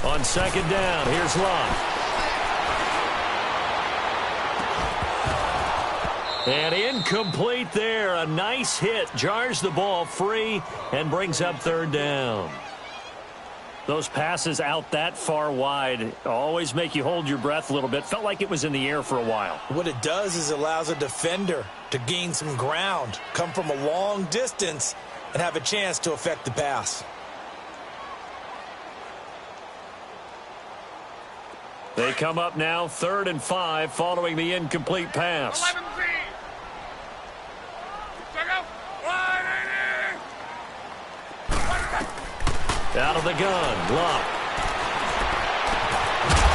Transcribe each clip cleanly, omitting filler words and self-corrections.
On second down, here's Love. And incomplete there. A nice hit. Jars the ball free and brings up third down. Those passes out that far wide always make you hold your breath a little bit. Felt like it was in the air for a while. What it does is it allows a defender to gain some ground, come from a long distance, and have a chance to affect the pass. They come up now 3rd and 5 following the incomplete pass. Out of the gun, Love.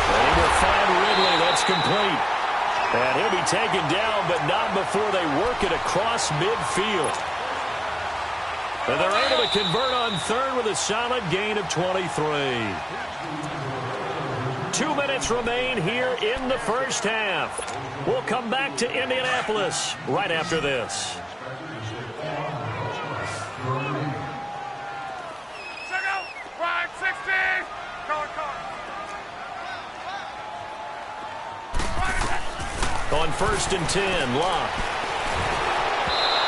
And he will find Ridley. That's complete. And he'll be taken down, but not before they work it across midfield. And they're able to convert on 3rd with a solid gain of 23. 2 minutes remain here in the first half. We'll come back to Indianapolis right after this. On 1st and 10, Love.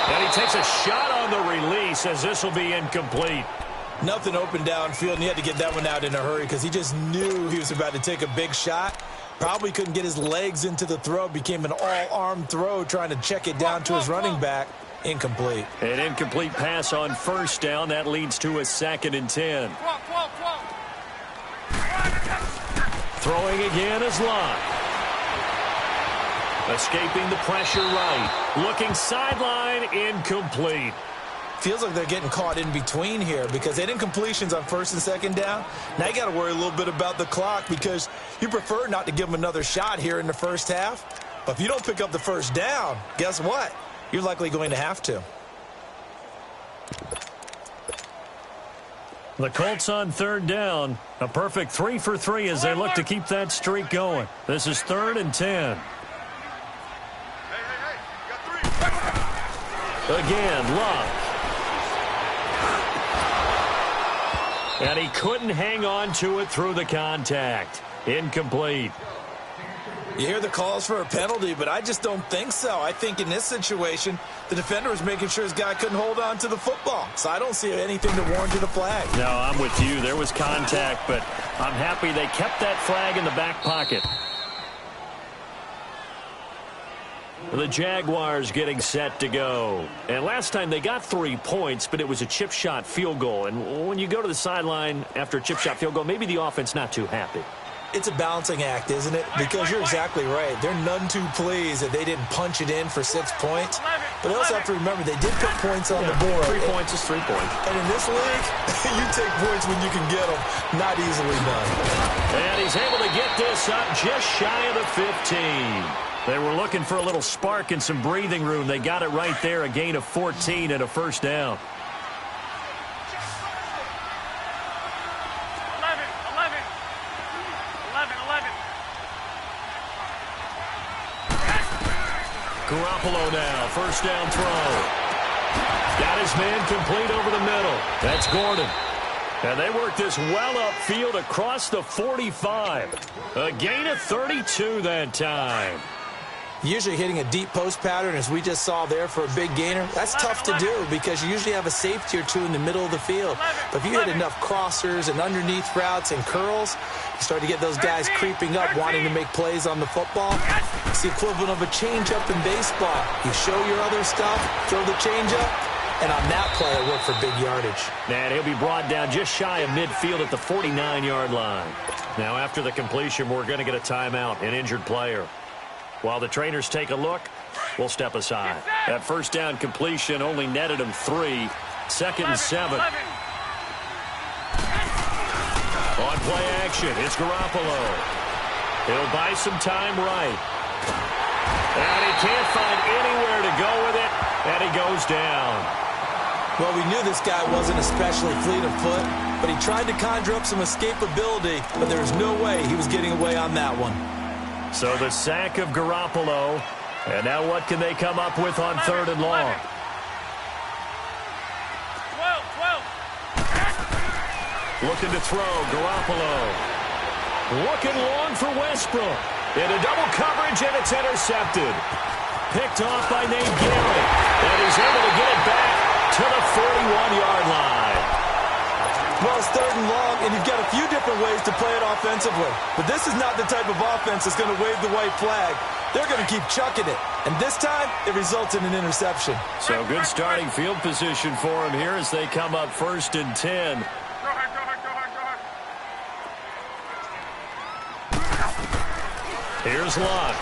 And he takes a shot on the release as this will be incomplete. Nothing open downfield, and he had to get that one out in a hurry because he just knew he was about to take a big shot. Probably couldn't get his legs into the throw. Became an all-arm throw trying to check it down to his running back. Incomplete. An incomplete pass on 1st down. That leads to a 2nd and 10. Throwing again is Love. Escaping the pressure right. Looking sideline, incomplete. Feels like they're getting caught in between here because they had incompletions on 1st and 2nd down. Now you got to worry a little bit about the clock because you prefer not to give them another shot here in the first half. But if you don't pick up the 1st down, guess what? You're likely going to have to. The Colts on 3rd down. A perfect 3 for 3 as they look to keep that streak going. This is 3rd and 10. Again, Love. And he couldn't hang on to it through the contact. Incomplete. You hear the calls for a penalty, but I just don't think so. I think in this situation, the defender was making sure his guy couldn't hold on to the football. So I don't see anything to warrant a flag. No, I'm with you. There was contact, but I'm happy they kept that flag in the back pocket. The Jaguars getting set to go. And last time they got 3 points, but it was a chip shot field goal. And when you go to the sideline after a chip shot field goal, maybe the offense not too happy. It's a balancing act, isn't it? Because you're exactly right. They're none too pleased that they didn't punch it in for 6 points. But they also have to remember they did put points on the board. 3 points is 3 points. And in this league, you take points when you can get them. Not easily done. And he's able to get this up just shy of the 15. They were looking for a little spark and some breathing room. They got it right there, a gain of 14 and a 1st down. Garoppolo now, 1st down throw. Got his man complete over the middle. That's Gordon. And they work this well upfield across the 45. A gain of 32 that time. Usually hitting a deep post pattern, as we just saw there for a big gainer, that's tough to do because you usually have a safety or two in the middle of the field. But if you hit enough crossers and underneath routes and curls, you start to get those guys creeping up, wanting to make plays on the football. It's the equivalent of a changeup in baseball. You show your other stuff, throw the changeup, and on that play, it worked for big yardage. And he'll be brought down just shy of midfield at the 49-yard line. Now, after the completion, we're going to get a timeout, an injured player. While the trainers take a look, we'll step aside. That 1st down completion only netted him 3. 2nd and 7. On play action, it's Garoppolo. He'll buy some time right. And he can't find anywhere to go with it, and he goes down. Well, we knew this guy wasn't especially fleet of foot, but he tried to conjure up some escapability, but there was no way he was getting away on that one. So the sack of Garoppolo, and now what can they come up with on 3rd and long? Looking to throw, Garoppolo. Looking long for Westbrook. Into double coverage, and it's intercepted. Picked off by Nate Gary. And he's able to get it back to the 41-yard line. Well, it's 3rd and long, and you've got a few different ways to play it offensively. But this is not the type of offense that's going to wave the white flag. They're going to keep chucking it. And this time, it results in an interception. So good starting field position for him here as they come up 1st and 10. Here's Locke.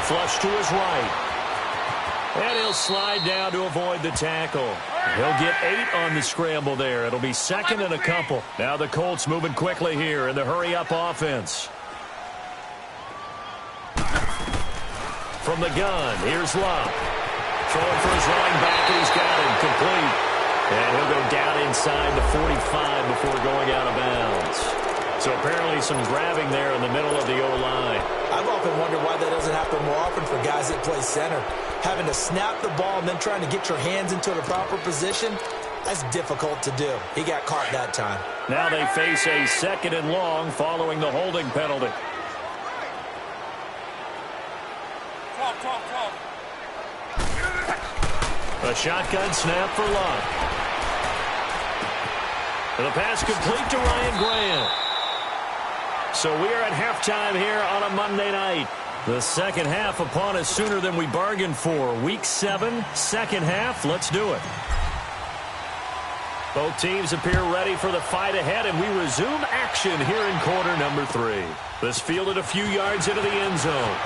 Flush to his right. And he'll slide down to avoid the tackle. He'll get 8 on the scramble there. It'll be 2nd and a couple. Now the Colts moving quickly here in the hurry-up offense. From the gun, here's Locke. Throwing for his running back, and he's got him complete. And he'll go down inside the 45 before going out of bounds. So apparently some grabbing there in the middle of the O-line. I've often wondered why that doesn't happen more often for guys that play center. Having to snap the ball and then trying to get your hands into the proper position, that's difficult to do. He got caught that time. Now they face a 2nd and long following the holding penalty. A shotgun snap for Locke. The pass complete to Ryan Grant. So we are at halftime here on a Monday night. The second half upon us sooner than we bargained for. Week 7, second half. Let's do it. Both teams appear ready for the fight ahead, and we resume action here in quarter number 3. This fielded a few yards into the end zone.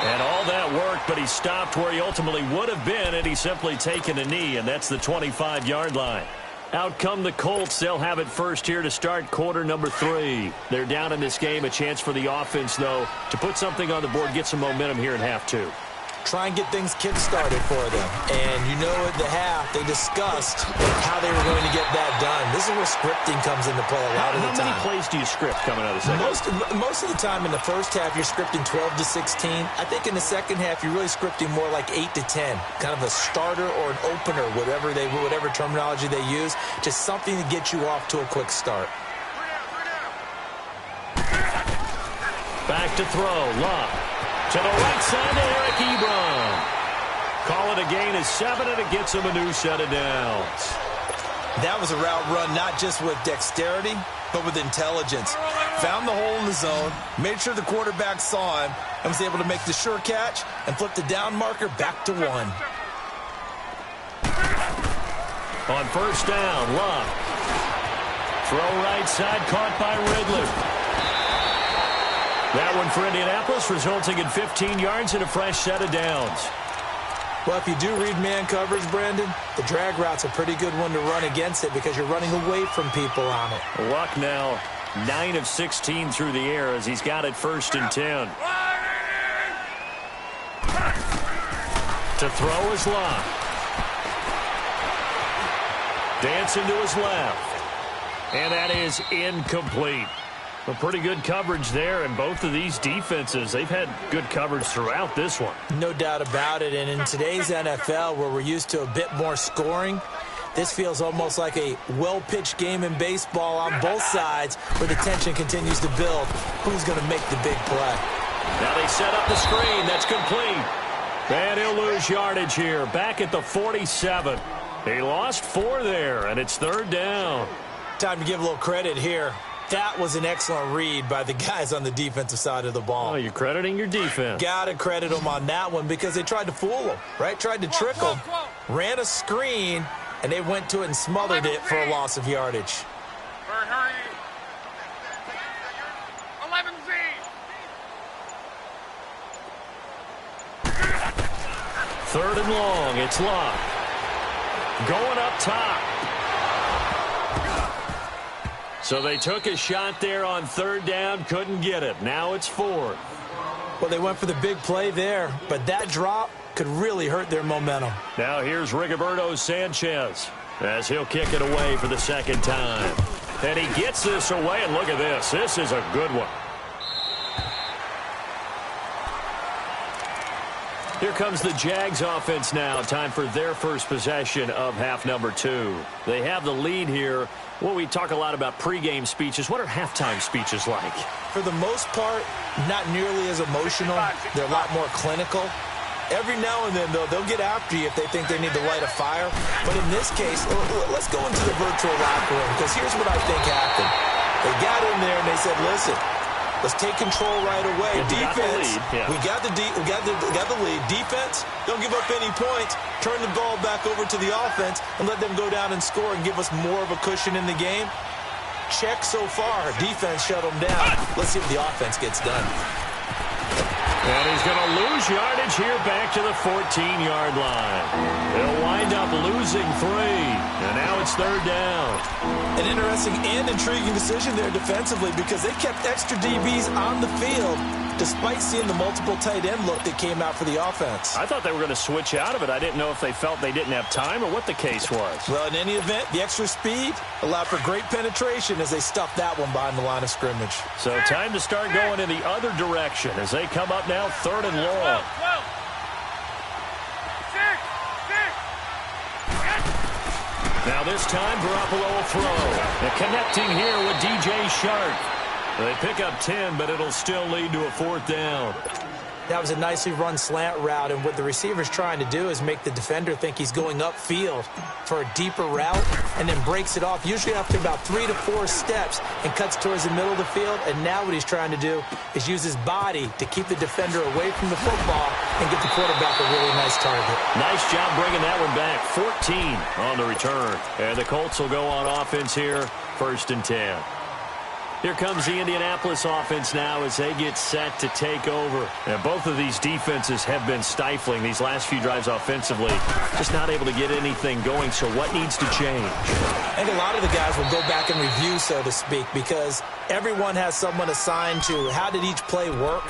And all that worked, but he stopped where he ultimately would have been had he simply taken a knee, and that's the 25-yard line. Out come the Colts. They'll have it first here to start quarter number 3. They're down in this game. A chance for the offense, though, to put something on the board, get some momentum here in half 2. Try and get things kick-started for them. And you know at the half, they discussed how they were going to get that done. This is where scripting comes into play a lot of the time. How many plays do you script coming out of the second? Most of the time in the first half, you're scripting 12 to 16. I think in the second half, you're really scripting more like 8 to 10. Kind of a starter or an opener, whatever terminology they use. Just something to get you off to a quick start. Back to throw. Locke. To the right side to Eric Ebron. Call it a gain of 7, and it gets him a new set of downs. That was a route run not just with dexterity, but with intelligence. Found the hole in the zone, made sure the quarterback saw him, and was able to make the sure catch and flip the down marker back to 1. On first down, Locke. Throw right side, caught by Ridley. That one for Indianapolis, resulting in 15 yards and a fresh set of downs. Well, if you do read man coverage, Brandon, the drag route's a pretty good one to run against it because you're running away from people on it. Luck now 9 of 16 through the air as he's got it 1st and 10. To throw is Locke. Dancing to his left. And that is incomplete. A pretty good coverage there, and both of these defenses, they've had good coverage throughout this one. No doubt about it, and in today's NFL, where we're used to a bit more scoring, this feels almost like a well-pitched game in baseball on both sides where the tension continues to build. Who's going to make the big play? Now they set up the screen. That's complete. And he'll lose yardage here. Back at the 47. He lost 4 there, and it's 3rd down. Time to give a little credit here. That was an excellent read by the guys on the defensive side of the ball. Oh, you're crediting your defense. Got to credit them on that one because they tried to fool them, right? Tried to trick them. Ran a screen, and they went to it and smothered it for a loss of yardage. Hurry. 11Z. Third and long. It's Locke. Going up top. So they took a shot there on 3rd down, couldn't get it. Now it's 4th. Well, they went for the big play there, but that drop could really hurt their momentum. Now here's Rigoberto Sanchez as he'll kick it away for the 2nd time. And he gets this away, and look at this. This is a good one. Here comes the Jags offense now. Time for their first possession of half number 2. They have the lead here. Well, we talk a lot about pregame speeches. What are halftime speeches like? For the most part, not nearly as emotional. They're a lot more clinical. Every now and then, though, they'll get after you if they think they need to light a fire. But in this case, let's go into the virtual locker room, because here's what I think happened. They got in there and they said, listen, let's take control right away. Defense, we got the lead. Defense, don't give up any points. Turn the ball back over to the offense and let them go down and score and give us more of a cushion in the game. Check so far. Defense shut them down. Let's see if the offense gets done. And he's going to lose yardage here back to the 14-yard line. They'll wind up losing 3. And now it's third down. An interesting and intriguing decision there defensively, because they kept extra DBs on the field despite seeing the multiple tight end look that came out for the offense. I thought they were going to switch out of it. I didn't know if they felt they didn't have time or what the case was. Well, in any event, the extra speed allowed for great penetration as they stuffed that one behind the line of scrimmage. So time to start going in the other direction as they come up now third and long. Now this time, Garoppolo will throw. And connecting here with DJ Shark. They pick up 10, but it'll still lead to a fourth down. That was a nicely run slant route, and what the receiver's trying to do is make the defender think he's going upfield for a deeper route and then breaks it off, usually after about 3 to 4 steps, and cuts towards the middle of the field. And now what he's trying to do is use his body to keep the defender away from the football and get the quarterback a really nice target. Nice job bringing that one back. 14 on the return. And the Colts will go on offense here, 1st and 10. Here comes the Indianapolis offense now as they get set to take over. And both of these defenses have been stifling these last few drives offensively. Just not able to get anything going, so what needs to change? I think a lot of the guys will go back and review, so to speak, because everyone has someone assigned to how did each play work.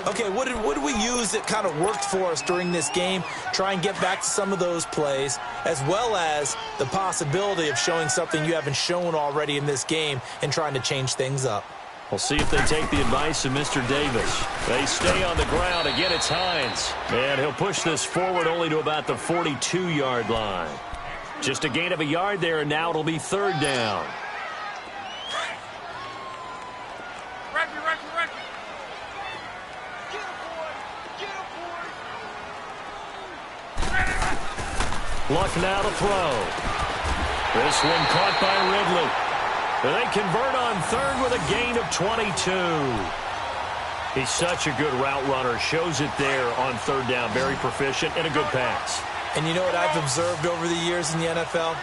Okay, what did we use that kind of worked for us during this game? Try and get back to some of those plays, as well as the possibility of showing something you haven't shown already in this game and trying to change things up. We'll see if they take the advice of Mr. Davis. They stay on the ground. Again, it's Hines. And he'll push this forward only to about the 42-yard line. Just a gain of a yard there, and now it'll be third down. Luck now to throw. This one caught by Ridley. They convert on third with a gain of 22. He's such a good route runner. Shows it there on third down. Very proficient and a good pass. And you know what I've observed over the years in the NFL?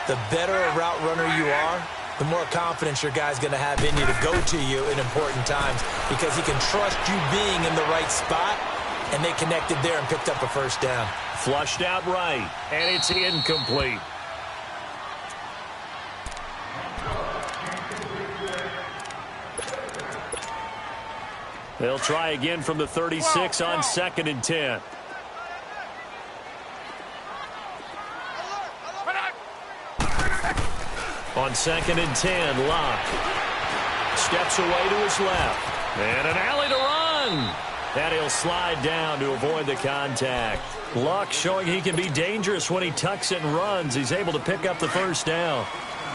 The better a route runner you are, the more confidence your guy's going to have in you to go to you in important times, because he can trust you being in the right spot, and they connected there and picked up a first down. Flushed out right, and it's incomplete. They'll try again from the 36 on 2nd and 10. On 2nd and 10, Locke steps away to his left. And an alley to run. And he'll slide down to avoid the contact. Luck showing he can be dangerous when he tucks it and runs. He's able to pick up the first down.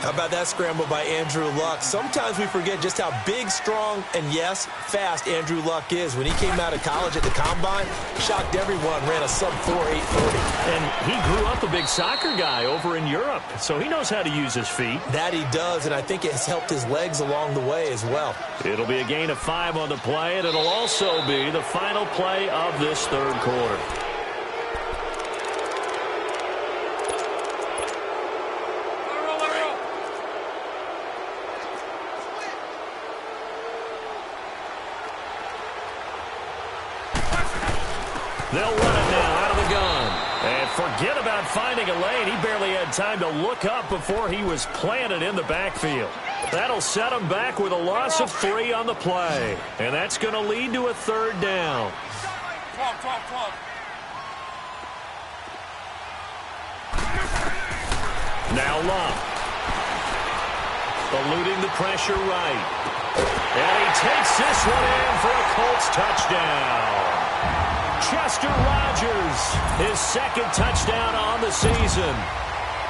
How about that scramble by Andrew Luck? Sometimes we forget just how big, strong, and, yes, fast Andrew Luck is. When he came out of college at the Combine, shocked everyone, ran a sub-4 840. And he grew up a big soccer guy over in Europe, so he knows how to use his feet. That he does, and I think it has helped his legs along the way as well. It'll be a gain of 5 on the play, and it'll also be the final play of this third quarter. They'll run it now out of the gun. And forget about finding a lane. He barely had time to look up before he was planted in the backfield. That'll set him back with a loss of 3 on the play. And that's going to lead to a third down. Now Love. Eluding the pressure right. And he takes this one in for a Colts touchdown. Just Mr. Rogers, his second touchdown on the season.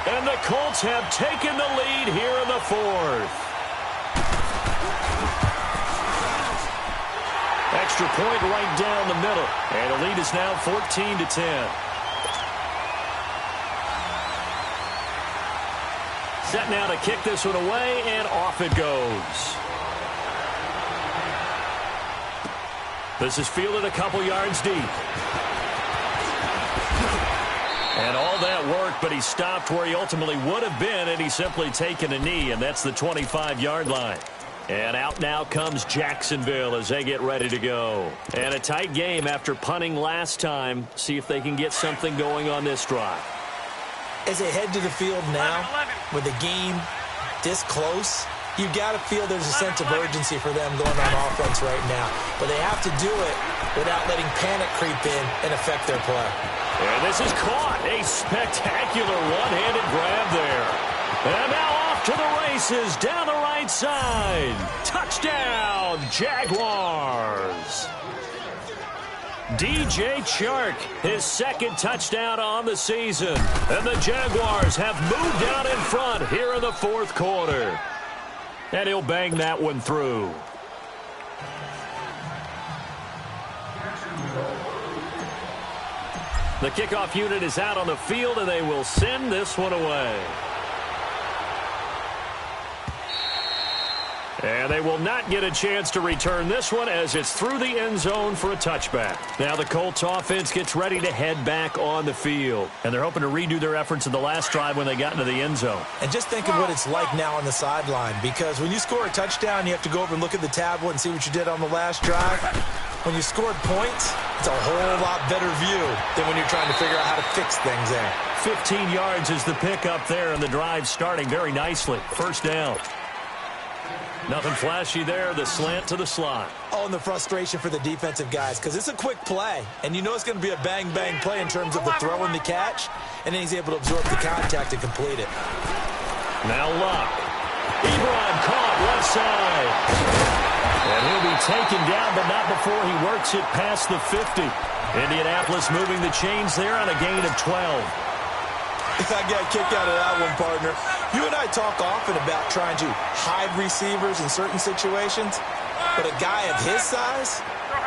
And the Colts have taken the lead here in the fourth. Extra point right down the middle. And the lead is now 14-10. Set now to kick this one away, and off it goes. This is fielded a couple yards deep. And all that work, but he stopped where he ultimately would have been, and he's simply taken a knee, and that's the 25-yard line. And out now comes Jacksonville as they get ready to go. And a tight game after punting last time. See if they can get something going on this drive. As they head to the field now, with the game this close, you've got to feel there's a sense of urgency for them going on offense right now. But they have to do it without letting panic creep in and affect their play. And this is caught. A spectacular one-handed grab there. And now off to the races down the right side. Touchdown, Jaguars. DJ Chark, his second touchdown on the season. And the Jaguars have moved out in front here in the fourth quarter. And he'll bang that one through. The kickoff unit is out on the field, and they will send this one away. And they will not get a chance to return this one as it's through the end zone for a touchback. Now the Colts offense gets ready to head back on the field. And they're hoping to redo their efforts in the last drive when they got into the end zone. And just think of what it's like now on the sideline, because when you score a touchdown, you have to go over and look at the tablet and see what you did on the last drive. When you scored points, it's a whole lot better view than when you're trying to figure out how to fix things there. 15 yards is the pickup there, and the drive starting very nicely. First down. Nothing flashy there, the slant to the slot. Oh, and the frustration for the defensive guys, because it's a quick play, and you know it's going to be a bang-bang play in terms of the throw and the catch, and then he's able to absorb the contact and complete it. Now Luck. Ebron caught left side. And he'll be taken down, but not before he works it past the 50. Indianapolis moving the chains there on a gain of 12. I got a kick out of that one, partner. You and I talk often about trying to hide receivers in certain situations, but a guy of his size,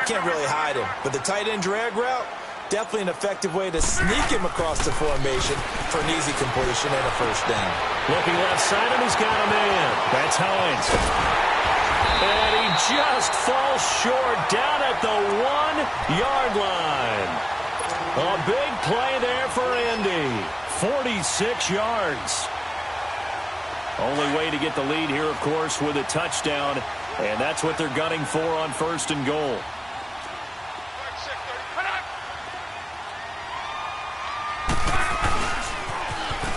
can't really hide him. But the tight end drag route, definitely an effective way to sneak him across the formation for an easy completion and a first down. Looking left side, and he's got him in. That's Hines. And he just falls short down at the 1-yard line. A big play there for Indy. 46 yards. Only way to get the lead here, of course, with a touchdown. And that's what they're gunning for on first and goal.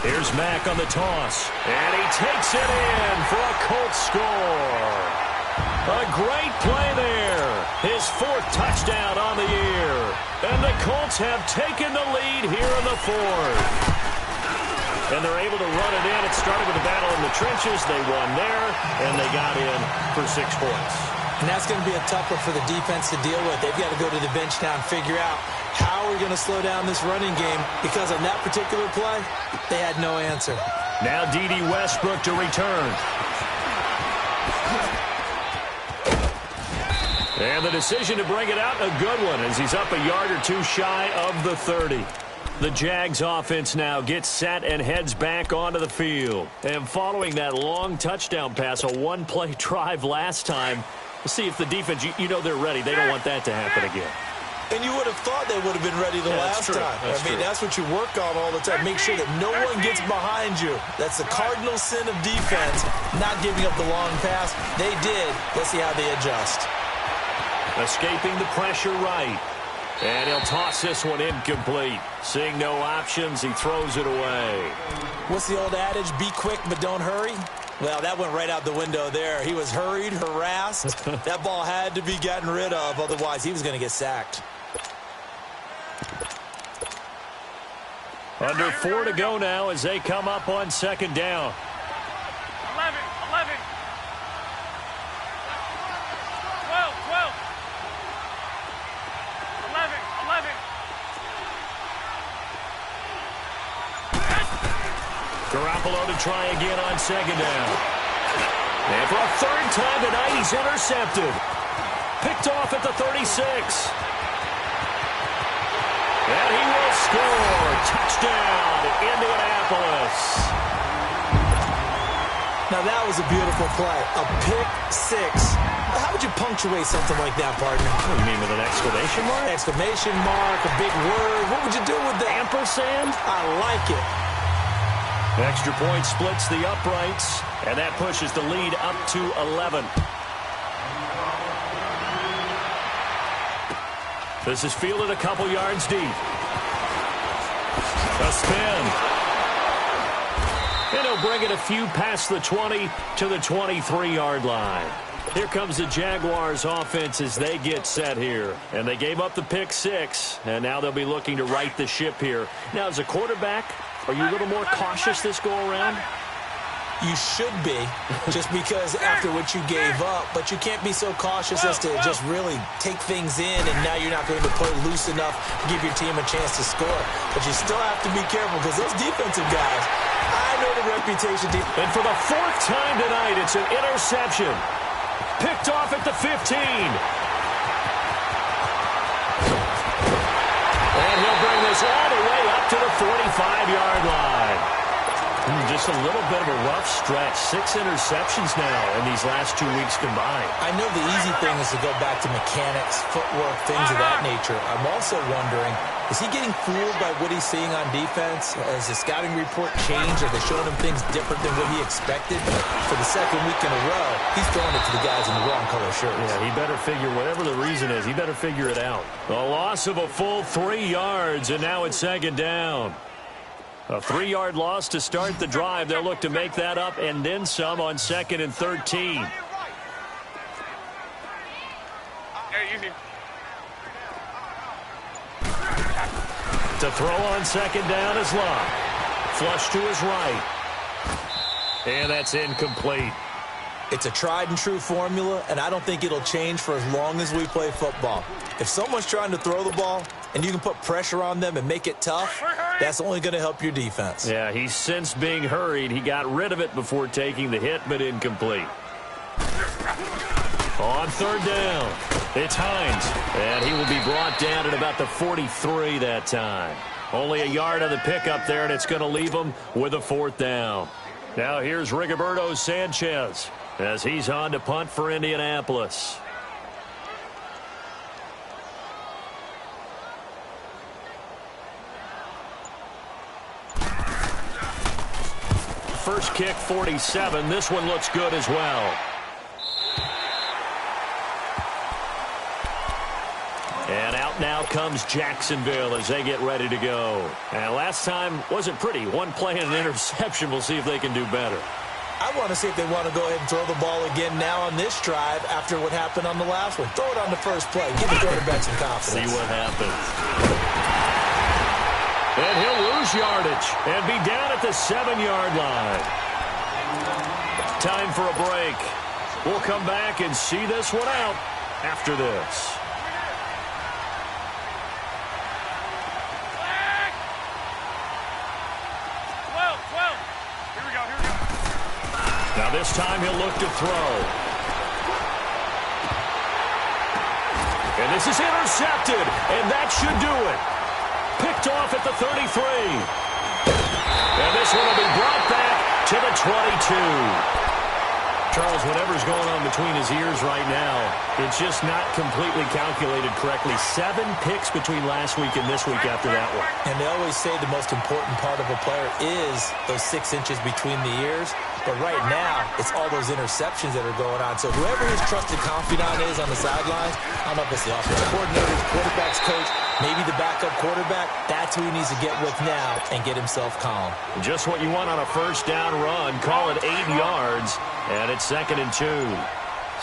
Here's Mack on the toss. And he takes it in for a Colts score. A great play there. His fourth touchdown on the year. And the Colts have taken the lead here in the fourth. And they're able to run it in. It started with a battle in the trenches. They won there, and they got in for 6 points. And that's going to be a tough one for the defense to deal with. They've got to go to the bench now and figure out how we're going to slow down this running game, because on that particular play, they had no answer. Now D.D. Westbrook to return. And the decision to bring it out, a good one, as he's up a yard or two shy of the 30. The Jags offense now gets set and heads back onto the field. And following that long touchdown pass, a one-play drive last time, we'll see if the defense, you know they're ready. They don't want that to happen again. And you would have thought they would have been ready the last time. That's what you work on all the time. Make sure that no one gets behind you. That's the cardinal sin of defense, not giving up the long pass. They did. Let's see how they adjust. Escaping the pressure right. And he'll toss this one incomplete. Seeing no options, he throws it away. What's the old adage? Be quick, but don't hurry. Well, that went right out the window there. He was hurried, harassed. That ball had to be gotten rid of. Otherwise, he was going to get sacked. Under 4 to go now as they come up on second down. 11, 11. 12, 12. 11, 11. Garoppolo to try again on second down. And for a third time tonight, he's intercepted. Picked off at the 36. And he will score. Touchdown, Indianapolis. Now, that was a beautiful play. A pick six. How would you punctuate something like that, partner? What do you mean, with an exclamation mark? Exclamation mark, a big word. What would you do with that? Ampersand? I like it. Extra point splits the uprights, and that pushes the lead up to 11. This is fielded a couple yards deep. A spin. And he'll bring it a few past the 20 to the 23-yard line. Here comes the Jaguars offense as they get set here. And they gave up the pick six, and now they'll be looking to right the ship here. Now, as a quarterback, are you a little more cautious this go-around? You should be, just because after what you gave up. But you can't be so cautious as to just really take things in, and now you're not going to play loose enough to give your team a chance to score. But you still have to be careful because those defensive guys, I know the reputation. And for the fourth time tonight, it's an interception. Picked off at the 15. And he'll bring this all the way up to the 45-yard line. Just a little bit of a rough stretch. 6 interceptions now in these last 2 weeks combined. I know the easy thing is to go back to mechanics, footwork, things of that nature. I'm also wondering, is he getting fooled by what he's seeing on defense? Has the scouting report changed? Are they showing him things different than what he expected? For the second week in a row, he's throwing it to the guys in the wrong color shirts. Yeah, he better figure, whatever the reason is, he better figure it out. A loss of a full 3 yards, and now it's second down. A 3-yard loss to start the drive. They'll look to make that up and then some on 2nd and 13. To throw on 2nd down is Love. Flush to his right. And that's incomplete. It's a tried-and-true formula, and I don't think it'll change for as long as we play football. If someone's trying to throw the ball and you can put pressure on them and make it tough, that's only going to help your defense. Yeah, he's since being hurried. He got rid of it before taking the hit, but incomplete. On 3rd down, it's Hines, and he will be brought down at about the 43 that time. Only a yard on the pickup there, and it's going to leave him with a 4th down. Now here's Rigoberto Sanchez as he's on to punt for Indianapolis. First kick, 47. This one looks good as well. And out now comes Jacksonville as they get ready to go. And last time wasn't pretty. One play and an interception. We'll see if they can do better. I want to see if they want to go ahead and throw the ball again now on this drive after what happened on the last one. Throw it on the first play. Give the quarterback some confidence. See what happens. And he'll lose yardage and be down at the 7-yard line. Time for a break. We'll come back and see this one out after this. Now this time he'll look to throw. And this is intercepted, and that should do it. Picked off at the 33. And this one will be brought back to the 22. Charles, whatever's going on between his ears right now, it's just not completely calculated correctly. 7 picks between last week and this week after that one. And they always say the most important part of a player is those 6 inches between the ears. But right now, it's all those interceptions that are going on. So whoever his trusted confidant is on the sidelines, I don't know if it's the offensive coordinator, quarterback's coach, maybe the backup quarterback, that's who he needs to get with now and get himself calm. Just what you want on a first down run. Call it 8 yards, and it's 2nd and 2.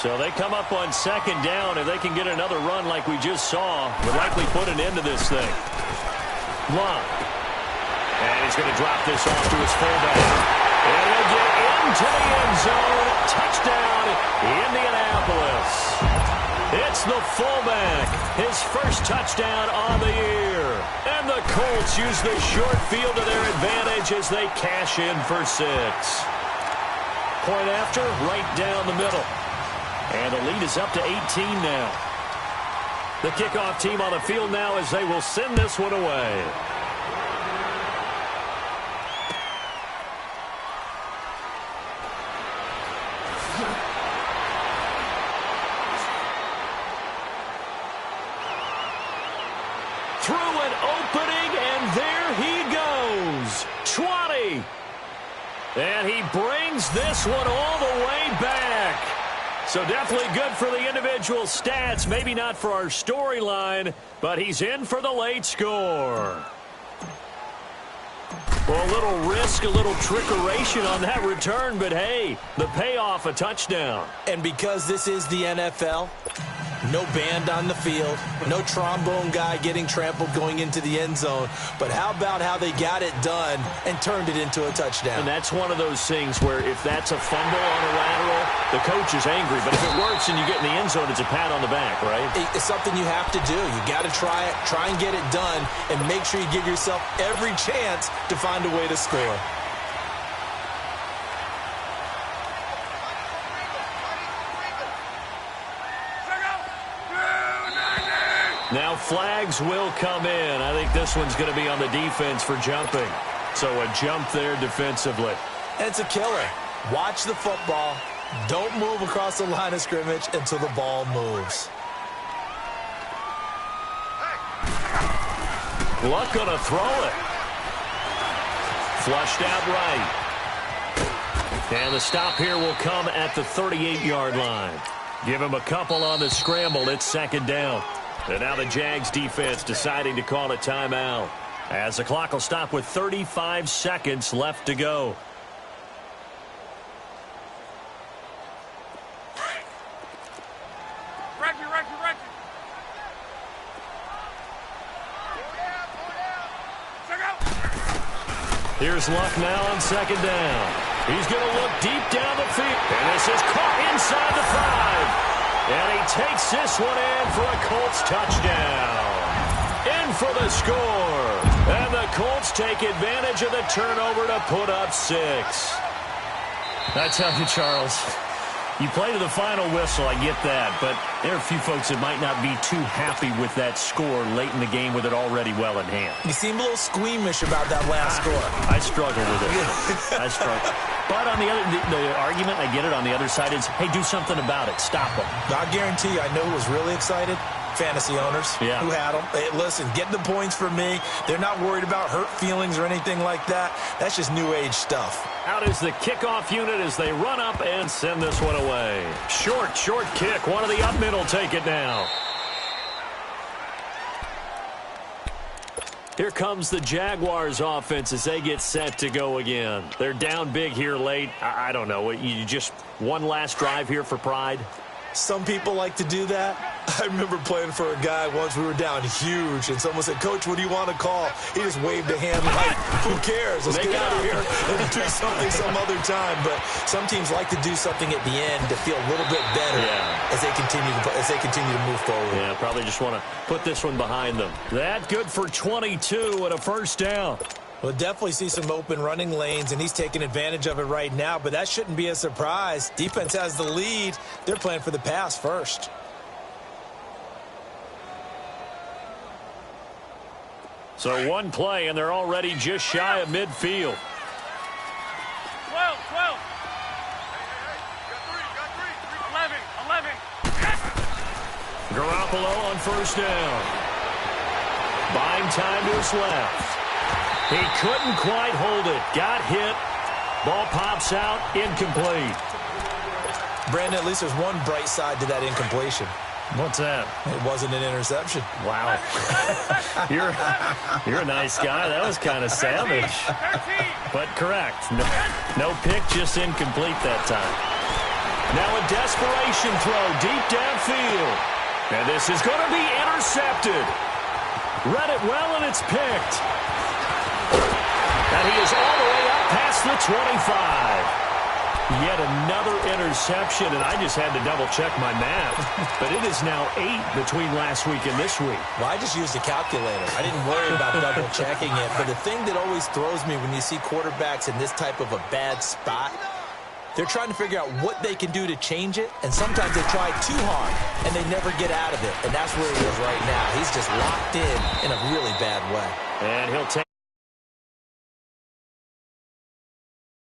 So they come up on 2nd down. If they can get another run like we just saw, would likely put an end to this thing. Love. And he's going to drop this off to his fullback. And they get into the end zone. Touchdown, Indianapolis. It's the fullback, his first touchdown on the year. And the Colts use the short field to their advantage as they cash in for 6. Point after, right down the middle. And the lead is up to 18 now. The kickoff team on the field now as they will send this one away. Through an opening, and there he goes. 20. And he brings this one all the way back. So definitely good for the individual stats. Maybe not for our storyline, but he's in for the late score. Well, a little risk, a little trickeration on that return, but hey, the payoff, a touchdown. And because this is the NFL, no band on the field, no trombone guy getting trampled going into the end zone. But how about how they got it done and turned it into a touchdown? And that's one of those things where if that's a fumble on a lateral, the coach is angry. But if it works and you get in the end zone, it's a pat on the back, right? It's something you have to do. You got to try it, try and get it done, and make sure you give yourself every chance to find a way to score. Now flags will come in. I think this one's going to be on the defense for jumping. So a jump there defensively. And it's a killer. Watch the football. Don't move across the line of scrimmage until the ball moves. Luck going to throw it. Flushed out right. And the stop here will come at the 38-yard line. Give him a couple on the scramble. It's second down. And now the Jags defense deciding to call a timeout as the clock will stop with 35 seconds left to go. Here's Luck now on second down. He's going to look deep down the field. And this is caught inside the 5. And he takes this one in for a Colts touchdown. In for the score. And the Colts take advantage of the turnover to put up 6. I tell you, Charles, you play to the final whistle, I get that. But there are a few folks that might not be too happy with that score late in the game with it already well in hand. You seem a little squeamish about that last score. I struggle with it. I struggle. But on the argument, I get it, on the other side is, hey, do something about it. Stop them. I guarantee you, I know who was really excited. Fantasy owners who had them. Hey, listen, get the points for me. They're not worried about hurt feelings or anything like that. That's just new age stuff. Out is the kickoff unit as they run up and send this one away. Short kick. One of the up mid will take it now. Here comes the Jaguars offense as they get set to go again. They're down big here late. I don't know. You just one last drive here for pride? Some people like to do that. I remember playing for a guy once. We were down huge, and someone said, "Coach, what do you want to call?" He just waved a hand like, "Who cares? Let's get out of here and do something some other time." But some teams like to do something at the end to feel a little bit better as they continue to move forward. Yeah, probably just want to put this one behind them. That good for 22 and a first down. We'll definitely see some open running lanes, and he's taking advantage of it right now, but that shouldn't be a surprise. Defense has the lead. They're playing for the pass first. So one play, and they're already just shy of midfield. 12. 11. Garoppolo on first down. Buying time to his left. He couldn't quite hold it. Got hit. Ball pops out. Incomplete. Brandon, at least there's one bright side to that incompletion. What's that? It wasn't an interception. Wow. You're a nice guy. That was kind of savage. 13. But correct. No pick, just incomplete that time. Now a desperation throw deep downfield. And this is going to be intercepted. Read it well, and it's picked. And he is all the way up past the 25. Yet another interception, and I just had to double-check my math. But it is now 8 between last week and this week. Well, I just used a calculator. I didn't worry about double-checking it. But the thing that always throws me when you see quarterbacks in this type of a bad spot, they're trying to figure out what they can do to change it, and sometimes they try too hard, and they never get out of it. And that's where he is right now. He's just locked in a really bad way. And he'll take